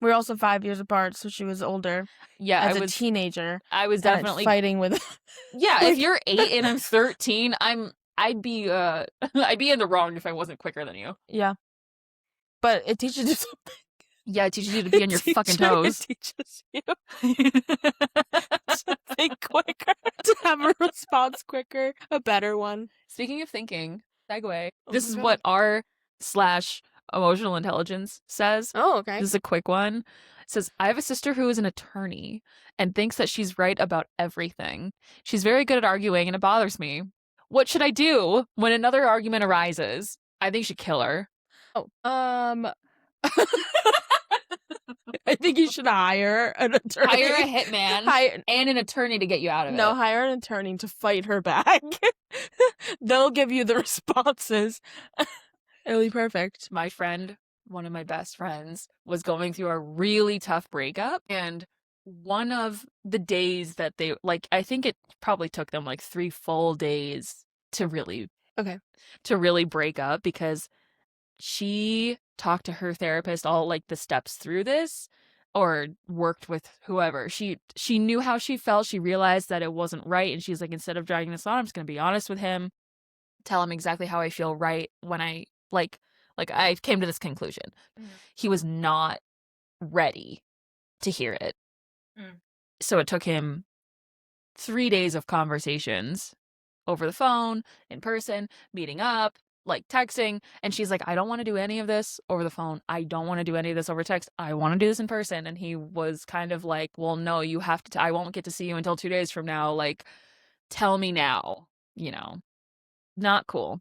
Speaker 2: We were also 5 years apart, so she was older.
Speaker 1: Yeah,
Speaker 2: as a teenager.
Speaker 1: I was
Speaker 2: and
Speaker 1: definitely
Speaker 2: fighting with.
Speaker 1: Yeah,
Speaker 2: like-
Speaker 1: if you're 8 and I'm 13, I'd be I'd be in the wrong if I wasn't quicker than you.
Speaker 2: Yeah. But it teaches you something.
Speaker 1: Yeah, it teaches you to be on your fucking toes.
Speaker 2: It teaches you to think quicker, to have a response quicker, a better one.
Speaker 1: Speaking of thinking, segue.
Speaker 2: Oh
Speaker 1: This
Speaker 2: my
Speaker 1: is
Speaker 2: God.
Speaker 1: what r/emotional intelligence says.
Speaker 2: Oh, okay.
Speaker 1: This is a quick one. It says, I have a sister who is an attorney and thinks that she's right about everything. She's very good at arguing and it bothers me. What should I do when another argument arises? I think you should kill her.
Speaker 2: Oh, I think you should hire an attorney.
Speaker 1: Hire a hitman and an attorney to get you out of it.
Speaker 2: No, hire an attorney to fight her back. They'll give you the responses. It'll be perfect.
Speaker 1: My friend, one of my best friends, was going through a really tough breakup, and one of the days that they, like, I think it probably took them like 3 full days to really break up, because she talked to her therapist all like the steps through this, or worked with whoever. She knew how she felt. She realized that it wasn't right, and she's like, instead of dragging this on, I'm just gonna be honest with him, tell him exactly how I feel right when I like I came to this conclusion. He was not ready to hear it. So it took him 3 days of conversations over the phone, in person, meeting up, like texting. And she's like, I don't want to do any of this over the phone. I don't want to do any of this over text. I want to do this in person. And he was kind of like, well, no, you have to, I won't get to see you until 2 days from now. Like, tell me now, Not cool.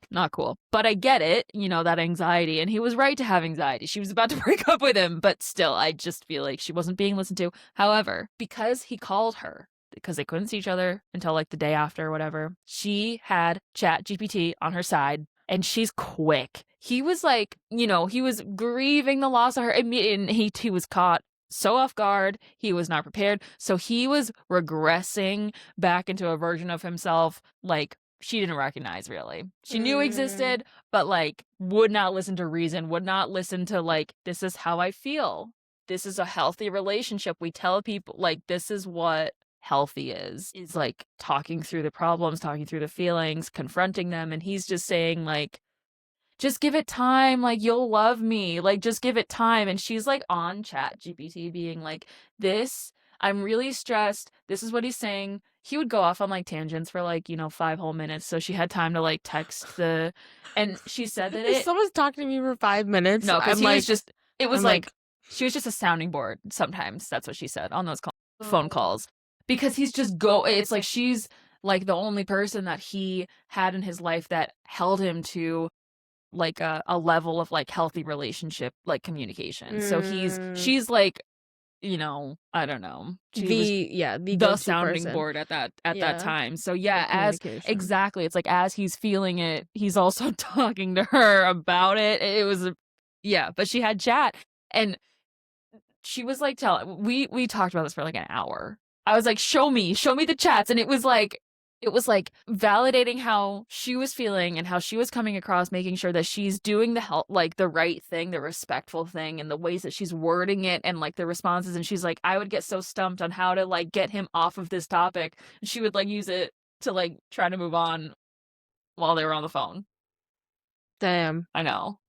Speaker 1: But I get it, that anxiety. And he was right to have anxiety. She was about to break up with him, but still, I just feel like she wasn't being listened to. However, because he called her because they couldn't see each other until like the day after or whatever. She had Chat GPT on her side, and she's quick. He was like, he was grieving the loss of her, and he was caught so off guard. He was not prepared. So he was regressing back into a version of himself like she didn't recognize, really. She knew existed, but like would not listen to reason, would not listen to like, this is how I feel. This is a healthy relationship. We tell people like, this is what healthy is like talking through the problems, talking through the feelings, confronting them. And he's just saying like, just give it time, like you'll love me, like just give it time. And she's like on Chat GPT being like, I'm really stressed, this is what he's saying. He would go off on like tangents for like 5 whole minutes, so she had time to like text and she said that
Speaker 2: if someone's talking to me for 5 minutes,
Speaker 1: no, because it was
Speaker 2: I'm
Speaker 1: like she was just a sounding board sometimes. That's what she said on those phone calls, because he's just it's like she's like the only person that he had in his life that held him to like a level of like healthy relationship, like communication. So she's like, I don't know. The sounding board at that time. So yeah, exactly. It's like as he's feeling it, he's also talking to her about it. It was but she had Chat, and she was like we talked about this for like an hour. I was like, show me the chats, and it was like validating how she was feeling and how she was coming across, making sure that she's doing the right thing, the respectful thing, and the ways that she's wording it and like the responses. And she's like, I would get so stumped on how to like get him off of this topic. And she would like use it to like try to move on while they were on the phone.
Speaker 2: Damn.
Speaker 1: I know.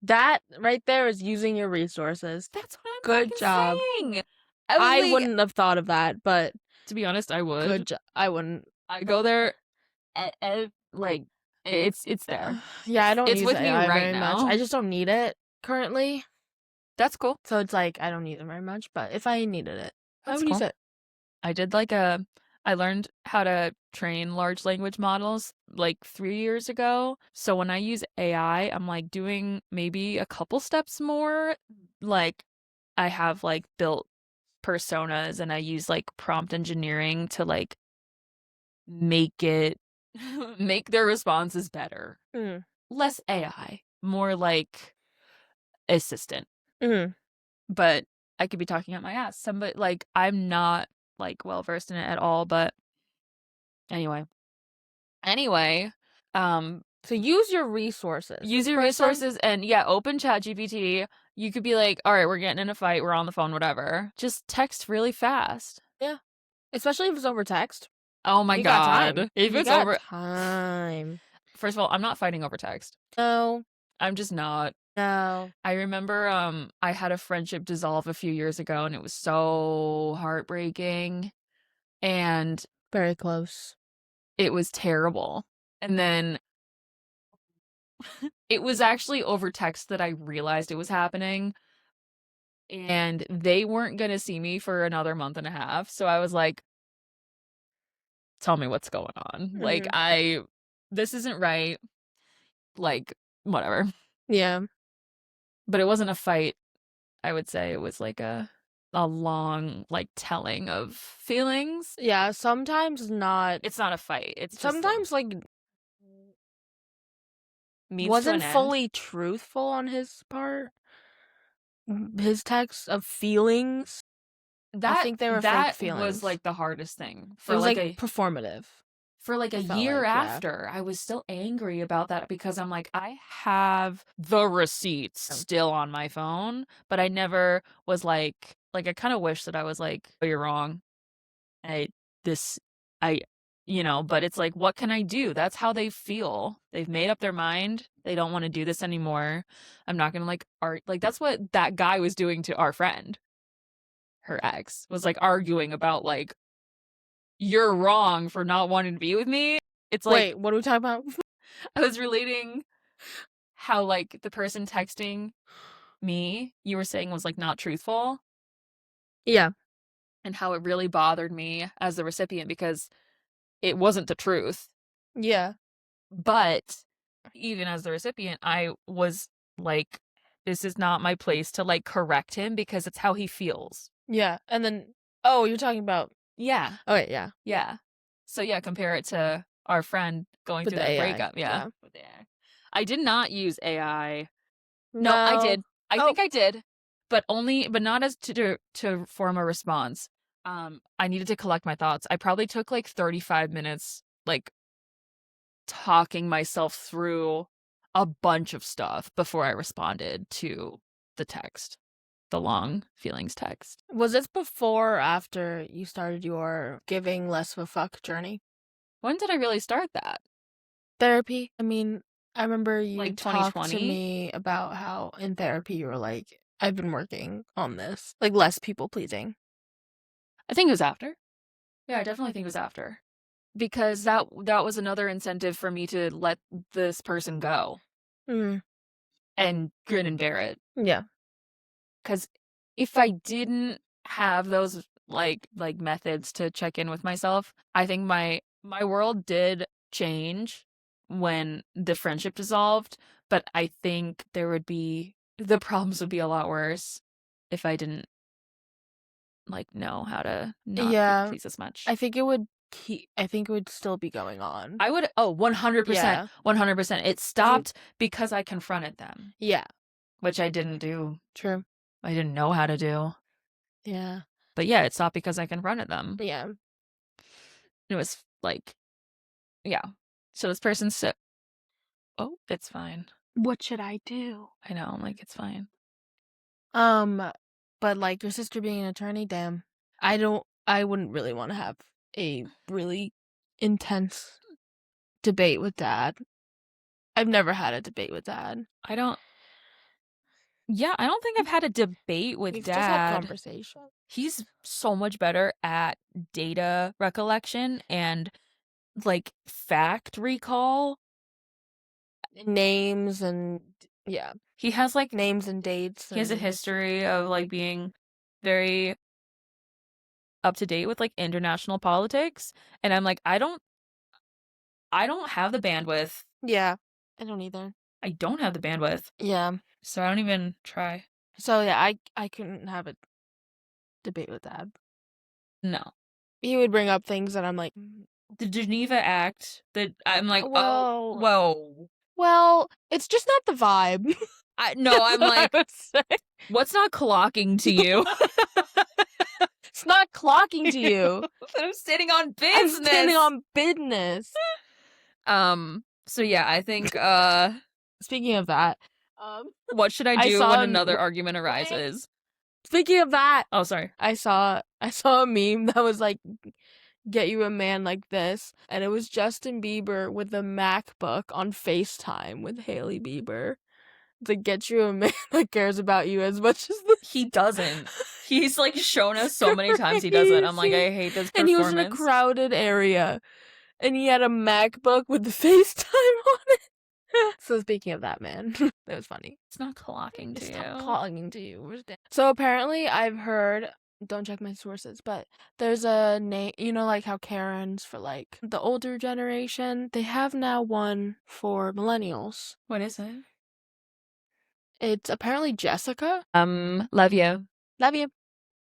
Speaker 2: That right there is using your resources.
Speaker 1: That's what I'm
Speaker 2: good job
Speaker 1: saying.
Speaker 2: I wouldn't have thought of that, but
Speaker 1: to be honest, I would.
Speaker 2: Good job. I wouldn't.
Speaker 1: I go there, like it's there.
Speaker 2: Yeah, I don't.
Speaker 1: It's
Speaker 2: use
Speaker 1: with me
Speaker 2: AI
Speaker 1: right
Speaker 2: very
Speaker 1: now.
Speaker 2: much. I just don't need it currently.
Speaker 1: That's cool.
Speaker 2: So it's like I don't need it very much, but if I needed it, I would use it.
Speaker 1: I did I learned how to train large language models like 3 years ago. So when I use AI, I'm like doing maybe a couple steps more. Like I have like built personas, and I use like prompt engineering to like make their responses better. Less AI, more like assistant. But I could be talking out my ass. Somebody like I'm not like well versed in it at all, but anyway.
Speaker 2: So use your resources.
Speaker 1: And open Chat GPT. You could be like, all right, we're getting in a fight, we're on the phone, whatever. Just text really fast.
Speaker 2: Yeah. Especially if it's over text.
Speaker 1: Oh my God. If it's over
Speaker 2: time.
Speaker 1: First of all, I'm not fighting over text.
Speaker 2: No.
Speaker 1: I'm just not.
Speaker 2: No.
Speaker 1: I remember I had a friendship dissolve a few years ago, and it was so heartbreaking. And
Speaker 2: very close.
Speaker 1: It was terrible. And then it was actually over text that I realized it was happening. And they weren't going to see me for another month and a half. So I was like, tell me what's going on. Like, this isn't right. Like, whatever.
Speaker 2: Yeah.
Speaker 1: But it wasn't a fight, I would say. It was like a long, like, telling of feelings.
Speaker 2: Yeah, sometimes not.
Speaker 1: It's not a fight. It's
Speaker 2: sometimes,
Speaker 1: just like
Speaker 2: wasn't fully truthful on his part. His text of feelings. I think they were fake feelings.
Speaker 1: That was like the hardest thing.
Speaker 2: It was like performative.
Speaker 1: For like a year after, I was still angry about that, because I'm like, I have the receipts still on my phone, but I never was like I kind of wish that I was like, oh, you're wrong. But it's like, what can I do? That's how they feel. They've made up their mind. They don't want to do this anymore. I'm not going to like that's what that guy was doing to our friend. Her ex was like arguing about like, you're wrong for not wanting to be with me. It's like,
Speaker 2: wait, what are we talking about?
Speaker 1: I was relating how like the person texting me, you were saying, was like not truthful.
Speaker 2: Yeah.
Speaker 1: And how it really bothered me as the recipient, because it wasn't the truth.
Speaker 2: Yeah.
Speaker 1: But even as the recipient, I was like, this is not my place to like correct him, because it's how he feels.
Speaker 2: Yeah. And then, oh, you're talking about
Speaker 1: Yeah.
Speaker 2: Okay, yeah.
Speaker 1: Yeah. So yeah, compare it to our friend going
Speaker 2: With
Speaker 1: through
Speaker 2: the
Speaker 1: that
Speaker 2: AI.
Speaker 1: breakup. Yeah. With the AI. I did not use AI. No, I did. I
Speaker 2: Oh.
Speaker 1: think I did, but not as to form a response. I needed to collect my thoughts. I probably took like 35 minutes, like talking myself through a bunch of stuff before I responded to the text, the long feelings text.
Speaker 2: Was this before or after you started your giving less of a fuck journey?
Speaker 1: When did I really start that?
Speaker 2: Therapy? I mean, I remember you
Speaker 1: Like
Speaker 2: talked to
Speaker 1: 2020?
Speaker 2: me about how in therapy you were like, I've been working on this. Like less people pleasing.
Speaker 1: I think it was after. Yeah, I definitely think it was after. Because that was another incentive for me to let this person go
Speaker 2: Mm.
Speaker 1: and grin and bear it.
Speaker 2: Yeah.
Speaker 1: Because if I didn't have those like methods to check in with myself, I think my world did change when the friendship dissolved, but I think the problems would be a lot worse if I didn't like know how to not
Speaker 2: Yeah.
Speaker 1: please as much.
Speaker 2: I think it would still be going on.
Speaker 1: I would 100%.
Speaker 2: Yeah.
Speaker 1: 100%. It stopped because I confronted them.
Speaker 2: Yeah.
Speaker 1: Which I didn't do.
Speaker 2: True.
Speaker 1: I didn't know how to do.
Speaker 2: Yeah.
Speaker 1: But yeah, it stopped because I confronted them.
Speaker 2: Yeah.
Speaker 1: It was like, yeah. So this person said, oh, it's fine.
Speaker 2: What should I do?
Speaker 1: I know, I'm like, it's fine.
Speaker 2: But like your sister being an attorney, damn. I wouldn't really want to have a really intense debate with Dad. I've never had a debate with Dad.
Speaker 1: I don't think I've had a debate with
Speaker 2: We've
Speaker 1: Dad.
Speaker 2: just had conversation.
Speaker 1: He's so much better at data recollection and like fact recall.
Speaker 2: Names and yeah.
Speaker 1: He has like
Speaker 2: names and dates.
Speaker 1: He has a history of like being very up to date with like international politics, and I'm like, I don't have the bandwidth.
Speaker 2: Yeah, I don't either.
Speaker 1: I don't have the bandwidth.
Speaker 2: Yeah.
Speaker 1: So I don't even try.
Speaker 2: So yeah, I couldn't have a debate with Dad.
Speaker 1: No.
Speaker 2: He would bring up things that I'm like,
Speaker 1: the Geneva Act that I'm like,
Speaker 2: well,
Speaker 1: oh, whoa.
Speaker 2: Well, it's just not the vibe.
Speaker 1: I'm like, what's not clocking to you?
Speaker 2: It's not clocking to you.
Speaker 1: I'm standing on business.
Speaker 2: I'm standing on business.
Speaker 1: So yeah, I think
Speaker 2: speaking of that,
Speaker 1: what should I do when another argument arises?
Speaker 2: Speaking of that,
Speaker 1: oh sorry,
Speaker 2: I saw a meme that was like, get you a man like this, and it was Justin Bieber with a MacBook on FaceTime with Hailey Bieber to get you a man that cares about you as much as this.
Speaker 1: He doesn't. He's like shown us so many times he doesn't. I'm like, I hate this performance.
Speaker 2: And he was in a crowded area, and he had a MacBook with the FaceTime on it. So speaking of that, man, that was funny.
Speaker 1: It's not clocking to you.
Speaker 2: It's not clocking to you. So apparently I've heard, don't check my sources, but there's a name, you know, like how Karens for like the older generation, they have now one for millennials.
Speaker 1: What is it?
Speaker 2: It's apparently Jessica.
Speaker 1: Love you.
Speaker 2: Love you.